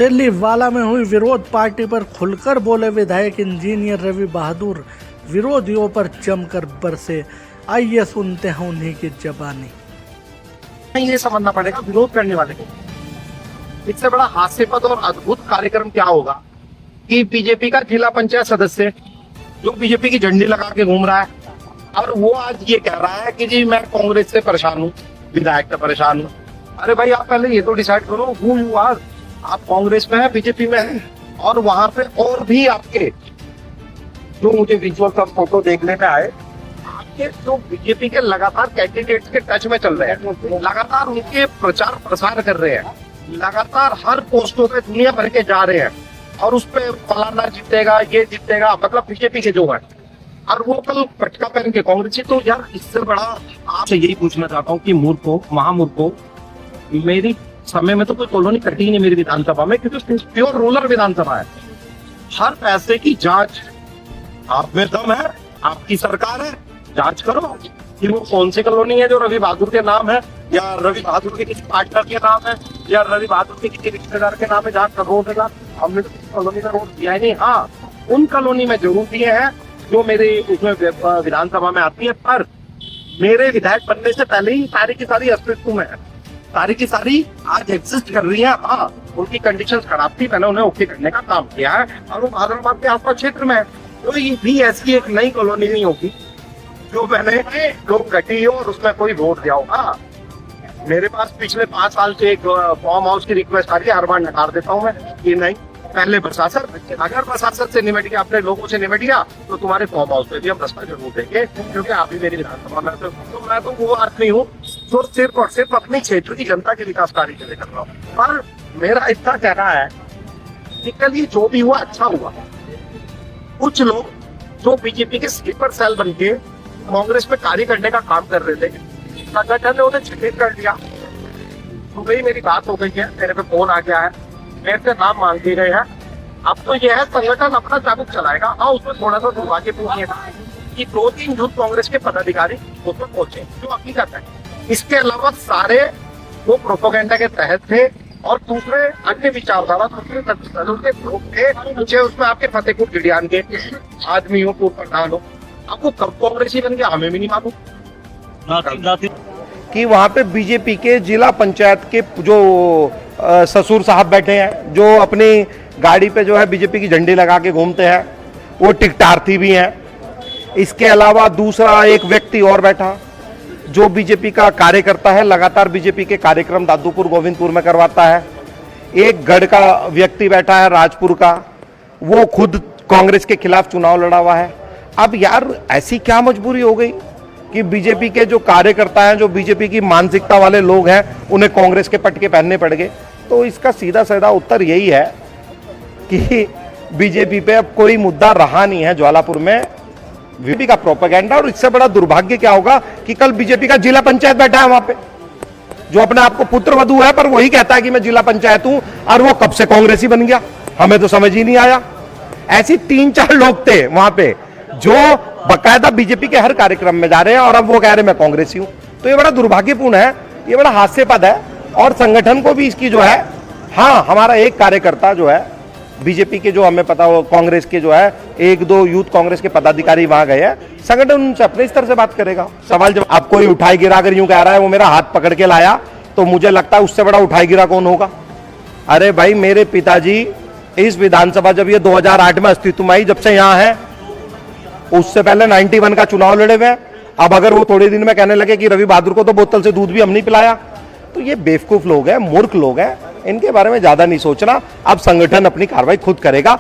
तेलीवाला में हुई विरोध पार्टी पर खुलकर बोले विधायक इंजीनियर रवि बहादुर, विरोधियों पर जमकर बरसे। आइए सुनते हैं उन्हीं की जबानी। ये समझना पड़ेगा विरोध करने वाले को इससे बड़ा हास्यास्पद और अद्भुत कार्यक्रम क्या होगा कि बीजेपी का जिला पंचायत सदस्य जो बीजेपी की झंडी लगा के घूम रहा है और वो आज ये कह रहा है कि जी मैं कांग्रेस से परेशान हूँ, विधायक से परेशान हूँ। अरे भाई आप पहले ये तो डिसाइड करो हु यू आर। आप कांग्रेस में है, बीजेपी में है, और वहां पे और भी आपके जो मुझे विजुअल और फोटो देखने में आए, आपके जो बीजेपी के लगातार कैंडिडेट्स के टच में चल रहे हैं, लगातार उनके प्रचार प्रसार कर रहे हैं, लगातार हर पोस्टों पे दुनिया भर के जा रहे हैं और उस पे फलाना जीतेगा, ये जीतेगा, मतलब बीजेपी के जो है, और वो कल पटका पहन के कांग्रेसी। तो यार इससे बड़ा आपसे यही पूछना चाहता हूँ कि मूर्खों, महामूर्खों, मेरी समय में तो कोई कॉलोनी कटी ही नहीं मेरी विधानसभा में, क्योंकि प्योर रूरल विधानसभा है। हर पैसे की जांच आप में दम है, आपकी सरकार है, जांच करो कि वो कौन सी कॉलोनी है जो रवि बहादुर के नाम है, या रवि बहादुर के किसी पार्टनर के नाम है, या रवि बहादुर के किसी रिश्तेदार के नाम है जहाँ करोड़ का हमने तो कॉलोनी का रोड दिया ही नहीं। हाँ, उन कॉलोनी में जरूर दिए हैं जो मेरे उसमें विधानसभा में आती है, पर मेरे विधायक बनने से पहले ही सारी की सारी अस्तित्व में है, सारी की सारी आज एग्जिस्ट कर रही है। हाँ, उनकी कंडीशंस खराब थी, मैंने उन्हें ओके करने का काम किया है, और वो बहादुराबाद के आसपास क्षेत्र में है। तो ये भी ऐसी एक नई कॉलोनी नहीं होगी जो मैंने लोग कटी हो और उसमें कोई वोट दिया होगा। मेरे पास पिछले 5 साल से एक फॉर्म हाउस की रिक्वेस्ट आ रही है, हर बार नकार देता हूँ मैं कि नहीं, पहले प्रशासन, अगर प्रशासन से निपट गया, अपने लोगों से निपट गया, तो तुम्हारे फॉर्म हाउस पे भी हम रास्ता जरूर देंगे, क्योंकि आप भी मेरी विधानसभा में। तो मैं तो वो आदमी हूँ जो सिर्फ और सिर्फ अपने क्षेत्र की जनता के विकास कार्य के लिए कर रहा हूँ। पर मेरा इतना कहना है कि कल ये जो भी हुआ अच्छा हुआ। कुछ लोग जो बीजेपी के स्लीपर सेल बन के कांग्रेस में कार्य करने का काम कर रहे थे, संगठन ने उन्हें चिन्हित कर लिया। तो भाई मेरी बात हो गई है, मेरे पे फोन आ गया है, मेरे से नाम मांग दिए गए हैं। अब तो यह है संगठन अपना चाबुक चलाएगा। हाँ, उसमें थोड़ा सा दुर्भाग्यपूर्ण है कि 2-3 यूथ कांग्रेस के पदाधिकारी उसमें पहुंचे, जो हकीकत है। इसके अलावा सारे वो प्रोपेगेंडा के तहत थे और दूसरे अन्य विचारधारा, दूसरे दलों के लोग थे, मुझे उसमें आपके फतेहपुर गिडियान के आदमी हो, पूर्व प्रधान हो। आपको कब कांग्रेसी बन गया हमें भी नहीं मालूम। कि वहाँ पे बीजेपी के जिला पंचायत के जो ससुर साहब बैठे हैं, जो अपनी गाड़ी पे जो है बीजेपी की झंडी लगा के घूमते हैं, वो टिकटार्थी भी हैं। इसके अलावा दूसरा एक व्यक्ति और बैठा जो बीजेपी का कार्यकर्ता है, लगातार बीजेपी के कार्यक्रम दादूपुर गोविंदपुर में करवाता है। एक गढ़ का व्यक्ति बैठा है, राजपुर का, वो खुद कांग्रेस के खिलाफ चुनाव लड़ा हुआ है। अब यार ऐसी क्या मजबूरी हो गई कि बीजेपी के जो कार्यकर्ता हैं, जो बीजेपी की मानसिकता वाले लोग हैं, उन्हें कांग्रेस के पटके पहनने पड़ गए। तो इसका सीधा साधा उत्तर यही है कि बीजेपी पे अब कोई मुद्दा रहा नहीं है ज्वालापुर में, बीजेपी का प्रोपेगेंडा। और इससे बड़ा दुर्भाग्य क्या होगा कि कल बीजेपी का जिला पंचायत बैठा है वहां पे, जो अपने आप को पुत्र वधू है, पर वही कहता है कि मैं जिला पंचायत हूं, और वो कब से कांग्रेसी बन गया हमें तो समझ ही नहीं आया। ऐसी 3-4 लोग थे वहां पे जो बकायदा बीजेपी के हर कार्यक्रम में जा रहे हैं, और अब वो कह रहे मैं कांग्रेसी हूं। तो ये बड़ा दुर्भाग्यपूर्ण है, ये बड़ा हास्यास्पद है, और संगठन को भी इसकी जो है, हाँ, हमारा एक कार्यकर्ता जो है बीजेपी के, जो हमें पता हो कांग्रेस के जो है 1-2 यूथ कांग्रेस के पदाधिकारी वहां गए हैं, संगठन उनसे अपने स्तर से बात करेगा। सवाल जब आप कोई उठाई गिरा कर यूं कह रहा है वो मेरा हाथ पकड़ के लाया, तो मुझे लगता है उससे बड़ा उठाई गिरा कौन होगा। अरे भाई, मेरे पिताजी इस विधानसभा जब ये 2008 में अस्तित्व में आई, जब से यहाँ है, उससे पहले 91 का चुनाव लड़े हुए। अब अगर वो थोड़े दिन में कहने लगे कि रवि बहादुर को तो बोतल से दूध भी हम नहीं पिलाया, तो ये बेवकूफ लोग हैं, मूर्ख लोग हैं, इनके बारे में ज्यादा नहीं सोचना। अब संगठन अपनी कार्रवाई खुद करेगा।